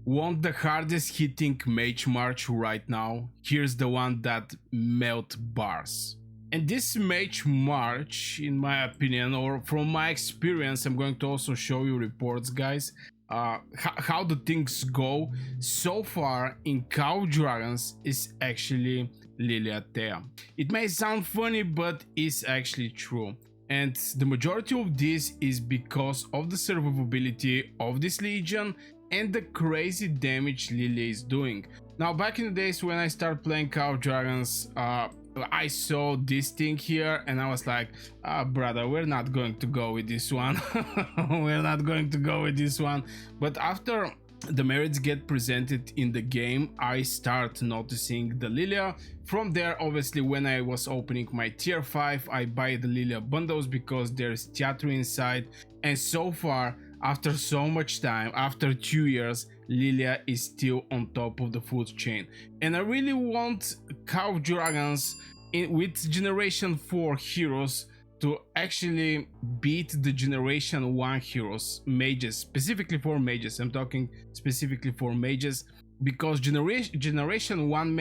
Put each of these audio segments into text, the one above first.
Want the hardest hitting Mage March right now? Here's the one that melt bars. And this Mage March, in my opinion, or from my experience, I'm going to also show you reports, guys, how the things go so far in Call of Dragons is actually Lilia Thea. It may sound funny, but it's actually true. And the majority of this is because of the survivability of this Legion and the crazy damage Lilia is doing. Now, back in the days when I started playing Call of Dragons, I saw this thing here and I was like, brother, we're not going to go with this one. We're not going to go with this one. But after the merits get presented in the game, I start noticing the Lilia. From there, obviously, when I was opening my tier 5, I buy the Lilia bundles because there's theater inside. And so far, after so much time, after 2 years, Lilia is still on top of the food chain. And I really want Call of Dragons with Generation 4 heroes to actually beat the Generation 1 heroes, mages, specifically for mages. I'm talking specifically for mages, because Generation 1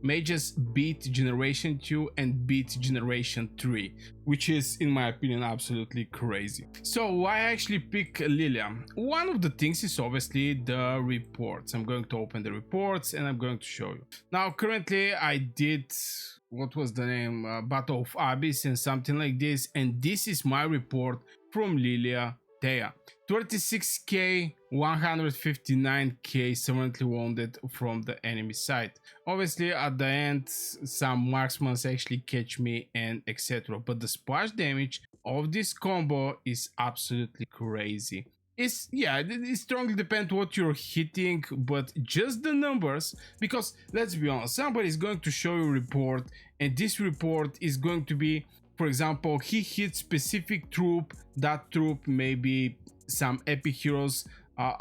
mages beat Generation 2 and beat Generation 3, which is, in my opinion, absolutely crazy. So why actually pick Lilia? One of the things is obviously the reports. I'm going to open the reports and I'm going to show you. Now, currently I did, what was the name, Battle of Abyss and something like this, and this is my report from Lilia Thea. 36k, 159k severely wounded from the enemy side. Obviously, at the end, some marksmen actually catch me and etc. But the splash damage of this combo is absolutely crazy. It strongly depends what you're hitting, but just the numbers, because let's be honest, somebody is going to show you a report, and this report is going to be, for example, he hits specific troop, that troop may be some epic heroes.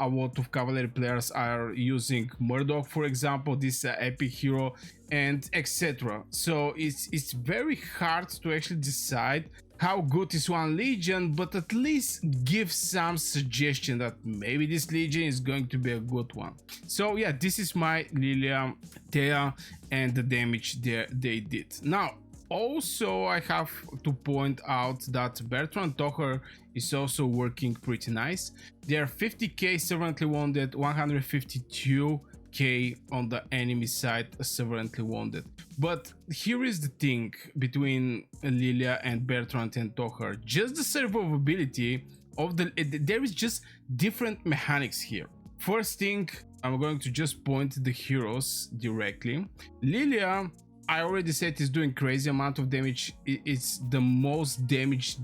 A lot of cavalry players are using Murdoch, for example, this epic hero, and etc. So it's very hard to actually decide how good is one Legion, but at least give some suggestion that maybe this Legion is going to be a good one. So yeah, this is my Lilia Thea and the damage they did. Now, also, I have to point out that Bertrand Tocher is also working pretty nice. They are 50k severely wounded, 152k on the enemy side severely wounded. But here is the thing between Lilia and Bertrand and Tocher. Just the survivability of there is just different mechanics here. First thing, I'm going to just point the heroes directly. Lilia, I already said, is doing crazy amount of damage. It's the most damage,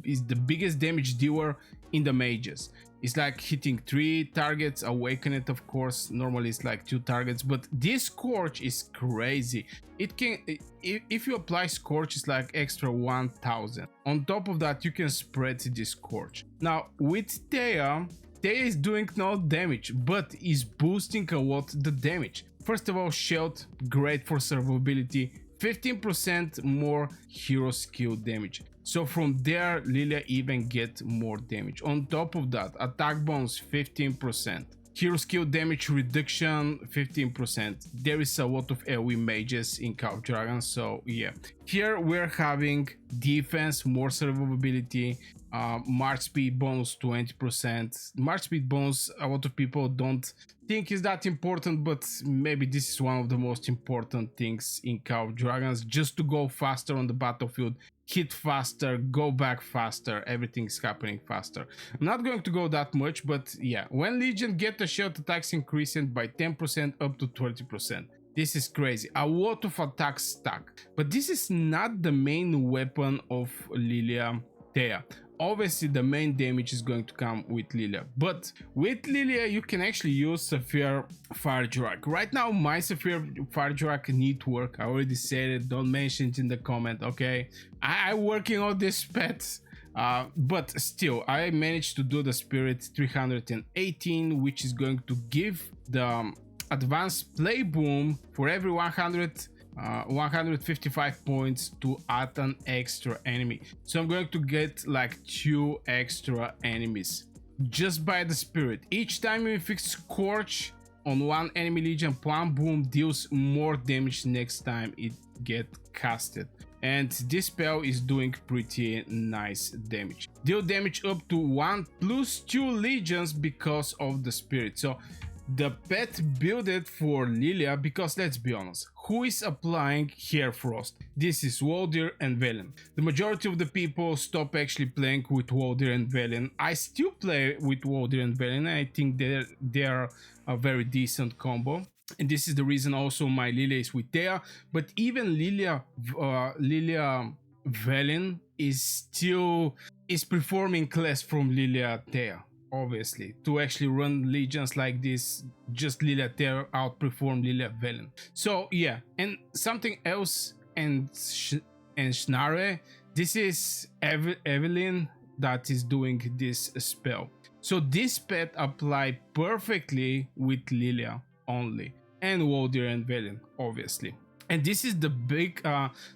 is the biggest damage dealer in the mages. It's like hitting 3 targets, awaken it, of course, normally it's like 2 targets, but this Scorch is crazy. It can, if you apply Scorch, it's like extra 1000. On top of that, you can spread this Scorch. Now, with Thea is doing no damage, but is boosting a lot the damage. First of all, Shield, great for survivability, 15% more hero skill damage. So from there, Lilia even get more damage. On top of that, attack bonus 15%. Hero skill damage reduction 15%. There is a lot of AoE mages in Call of Dragons, so yeah. Here we're having defense, more survivability, march speed bonus 20%. March speed bonus, a lot of people don't think is that important, but maybe this is one of the most important things in Call of Dragons, just to go faster on the battlefield, hit faster, go back faster, everything's happening faster. I'm not going to go that much, but yeah, when Legion get the shield attacks increasing by 10% up to 20%. This is crazy, a lot of attacks stack, but this is not the main weapon of Lilia Thea. Obviously, the main damage is going to come with Lilia, but with Lilia you can actually use Sapphire Fire Drag. Right now my Sapphire Fire Drag need work. I already said it, don't mention it in the comment, okay? I'm working on this pet, but still I managed to do the Spirit 318, which is going to give the advanced play boom for every 155 points to add an extra enemy. So I'm going to get like 2 extra enemies just by the Spirit. Each time you fix Scorch, on one enemy legion, Plum Boom deals more damage next time it get casted. And this spell is doing pretty nice damage. Deal damage up to 1 plus 2 legions because of the spirit. So the pet builded for Lilia, because let's be honest, who is applying Herefrost? This is Waldir and Velen. The majority of the people stop actually playing with Waldir and Velen. I still play with Waldir and Velen. I think they are a very decent combo. And this is the reason also my Lilia is with Thea. But even Lilia Velen is performing less from Lilia Thea. Obviously, to actually run legions like this, just Lilia Thea outperform Lilia Velen. So yeah, and something else, and Schnare, this is Evelyn that is doing this spell. So this pet apply perfectly with Lilia only, and Waldir and Velen, obviously. And this is the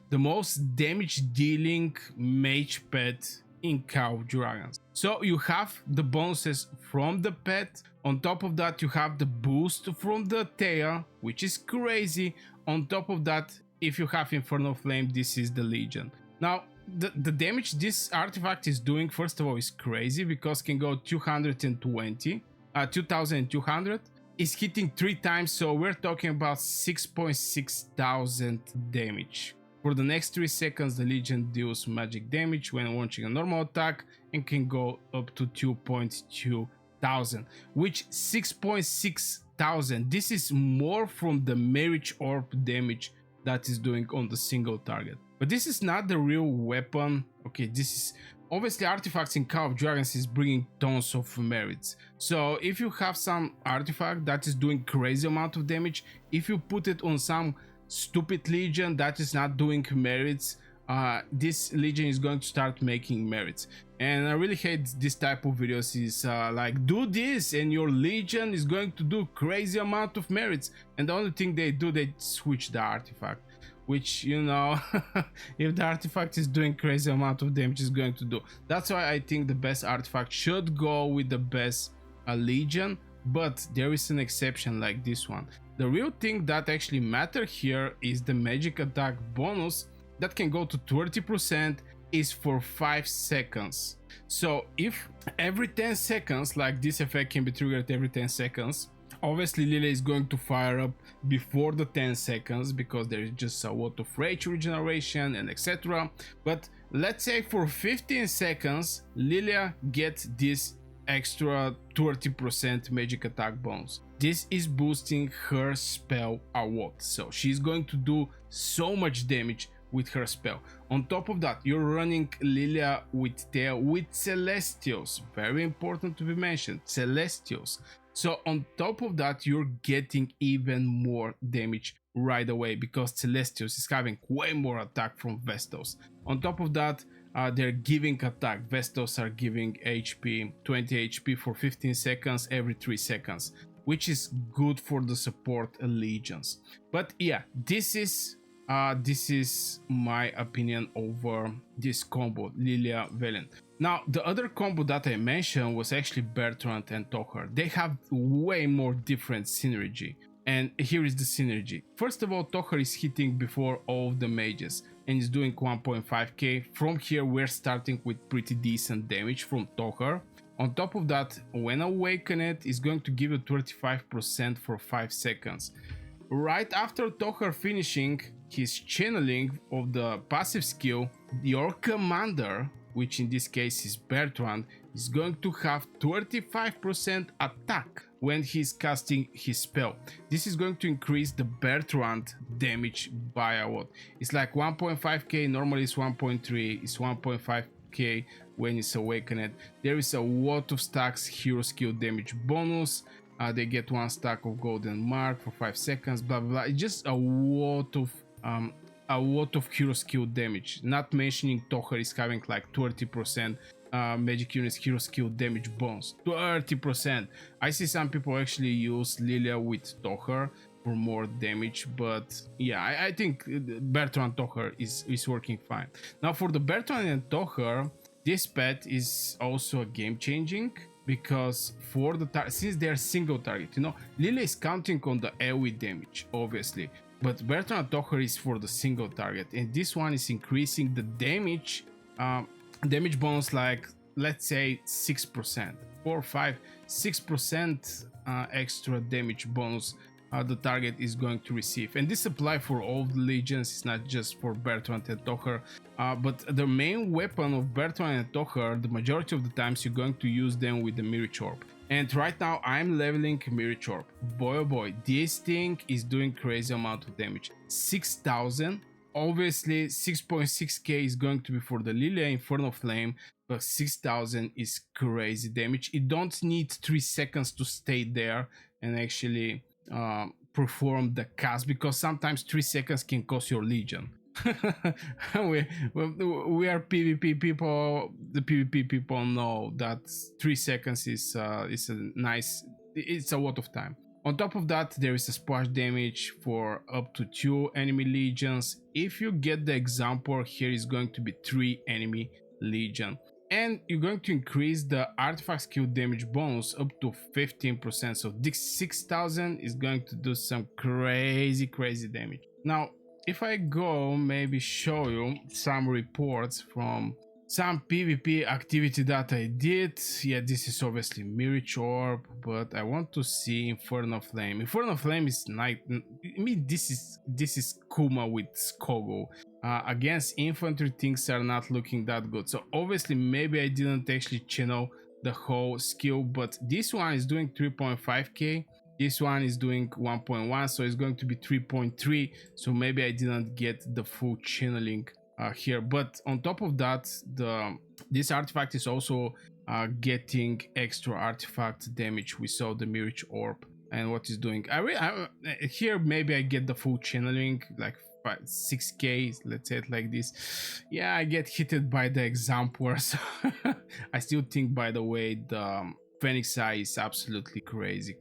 the most damage dealing mage pet in Call of Dragons. So you have the bonuses from the pet. On top of that, you have the boost from the Thea, which is crazy. On top of that, if you have Infernal Flame, this is the Legion. Now, the damage this artifact is doing, first of all, is crazy because can go 2200. Is hitting 3 times, so we're talking about 6,600 damage. For the next 3 seconds, the Legion deals magic damage when launching a normal attack and can go up to 2,200, which 6,600. This is more from the Marriage Orb damage that is doing on the single target. But this is not the real weapon. Okay, this is obviously artifacts in Call of Dragons is bringing tons of merits. So if you have some artifact that is doing crazy amount of damage, if you put it on some stupid legion that is not doing merits, this legion is going to start making merits. And I really hate this type of videos. Is like, do this and your legion is going to do crazy amount of merits, and the only thing they do, they switch the artifact, which, you know, if the artifact is doing crazy amount of damage, is going to do. That's why I think the best artifact should go with the best legion, but there is an exception like this one. The real thing that actually matter here is the magic attack bonus that can go to 30%, is for 5 seconds. So if every 10 seconds, like this effect can be triggered every 10 seconds, obviously Lilia is going to fire up before the 10 seconds because there is just a lot of rage regeneration and etc. But let's say for 15 seconds, Lilia gets this extra 30% magic attack bonus. This is boosting her spell a lot, so she's going to do so much damage with her spell. On top of that, you're running Lilia with Thea with Celestials, very important to be mentioned, Celestials. So on top of that, you're getting even more damage right away because Celestials is having way more attack from Vestos. On top of that, they're giving attack. Vestos are giving HP, 20 HP for 15 seconds every 3 seconds, which is good for the support legions. But yeah, this is my opinion over this combo, Lilia Velen. Now, the other combo that I mentioned was actually Bertrand and Tocher. They have way more different synergy. And here is the synergy. First of all, Tocher is hitting before all of the mages and is doing 1.5k. From here, we're starting with pretty decent damage from Tocher. On top of that, when Awakened is going to give you 35% for 5 seconds. Right after Tocher finishing his channeling of the passive skill, your commander, which in this case is Bertrand, is going to have 35% attack when he's casting his spell. This is going to increase the Bertrand damage by a lot. It's like 1.5k, normally it's 1.3, it's 1.5k when it's Awakened. There is a lot of stacks hero skill damage bonus. They get 1 stack of golden mark for 5 seconds, blah blah blah. It's just a lot of hero skill damage. Not mentioning Tocher is having like 30% magic units hero skill damage bonus. 30%. I see some people actually use Lilia with Tocher for more damage, but yeah, I think Bertrand Tocher is working fine. Now for the Bertrand and Tocher, this pet is also game changing because for the since they're single target, you know, Lilia is counting on the AoE damage, obviously, but Bertrand Tocher is for the single target, and this one is increasing the damage, damage bonus, like let's say 6%, 4, 5, 6% extra damage bonus the target is going to receive. And this applies for all the legions, it's not just for Bertrand and Tocher, but the main weapon of Bertrand and Tocher, the majority of the times you're going to use them with the Mirage Orb. And right now I'm leveling Mirage Orb. Boy oh boy, this thing is doing crazy amount of damage. 6,000. Obviously 6.6k is going to be for the Lilia Infernal Flame, but 6,000 is crazy damage. You don't need 3 seconds to stay there and actually perform the cast, because sometimes 3 seconds can cost your legion. we are PvP people. The PvP people know that 3 seconds is a nice, it's a lot of time. On top of that, there is a splash damage for up to 2 enemy legions. If you get the example, here is going to be 3 enemy legion. And you're going to increase the artifact skill damage bonus up to 15%. So this 6,000 is going to do some crazy damage. Now, if I go maybe show you some reports from some PvP activity that I did. Yeah, this is obviously Mirage Orb, but I want to see Infernal Flame. Infernal Flame is night. I mean, this is Kuma with Skogo. Against infantry, things are not looking that good. So obviously, maybe I didn't actually channel the whole skill, but this one is doing 3.5k. This one is doing 1.1, so it's going to be 3.3. So maybe I didn't get the full channeling here. But on top of that, this artifact is also getting extra artifact damage. We saw the Mirage Orb and what is doing. Here maybe I get the full channeling, like 6k, let's say it like this. Yeah, I get hit by the Exemplars. I still think, by the way, the Phoenix Eye is absolutely crazy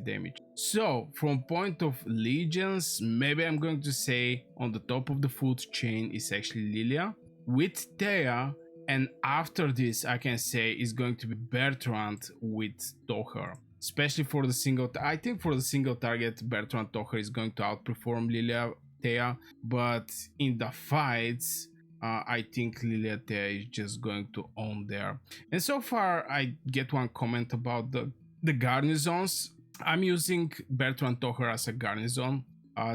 damage. So from point of legions, maybe I'm going to say on the top of the food chain is actually Lilia with Thea, and after this I can say is going to be Bertrand with Tocher. Especially for the single, I think for the single target, Bertrand Tocher is going to outperform Lilia Thea, but in the fights, I think Lilia Thea is just going to own there. And so far, I get one comment about the garnisons. I'm using Bertrand Tocher as a garnison.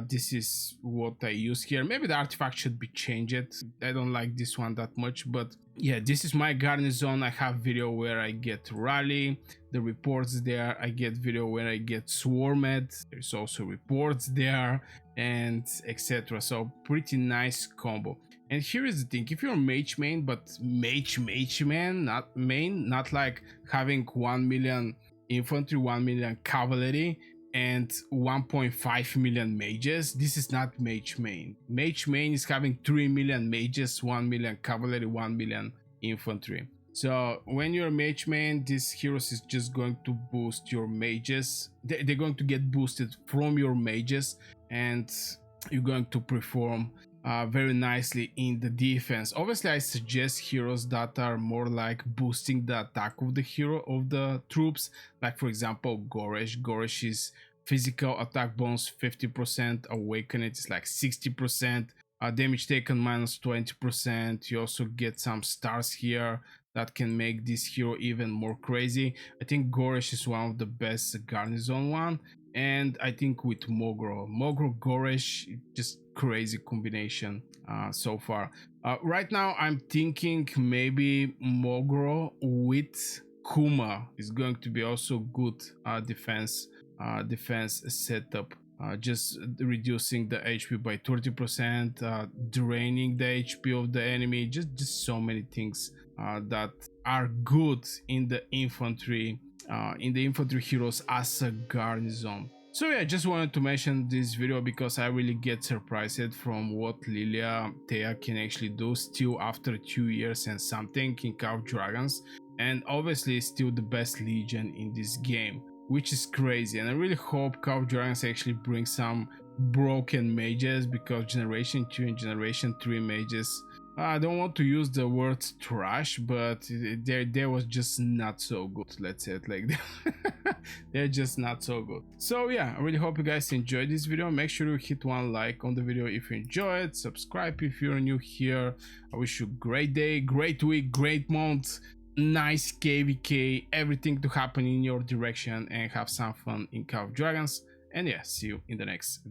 This is what I use here. Maybe the artifact should be changed. I don't like this one that much, but yeah, this is my garnison. I have video where I get Rally, the reports there. I get video where I get Swarmed. There's also reports there, and etc. So pretty nice combo. And here is the thing: if you're mage main, but mage man, not main, not like having 1 million infantry, 1 million cavalry, and 1.5 million mages, this is not mage main. Mage main is having 3 million mages, 1 million cavalry, 1 million infantry. So when you're mage main, these heroes is just going to boost your mages. They're going to get boosted from your mages, and you're going to perform very nicely in the defense. Obviously, I suggest heroes that are more like boosting the attack of the hero, of the troops, like for example Goresh. Goresh is physical attack bonus 50%, awaken it is like 60%, damage taken minus 20%. You also get some stars here that can make this hero even more crazy. I think Goresh is one of the best garnison one, and I think with Mogro Goresh, just crazy combination so far. Right now I'm thinking maybe Mogro with Kuma is going to be also good defense setup. Just reducing the HP by 30%, draining the HP of the enemy, just so many things that are good in the infantry heroes as a garnison. So yeah, just wanted to mention this video because I really get surprised from what Lilia Thea can actually do still after 2 years and something in Call of Dragons, and obviously still the best legion in this game, which is crazy. And I really hope Call of Dragons actually brings some broken mages, because Generation 2 and Generation 3 mages I don't want to use the word trash, but there was just not so good. Let's say it like that. They're just not so good. So yeah, I really hope you guys enjoyed this video. Make sure you hit one like on the video if you enjoyed. Subscribe if you're new here. I wish you a great day, great week, great month, nice KVK, everything to happen in your direction, and have some fun in Call of Dragons. And yeah, see you in the next video.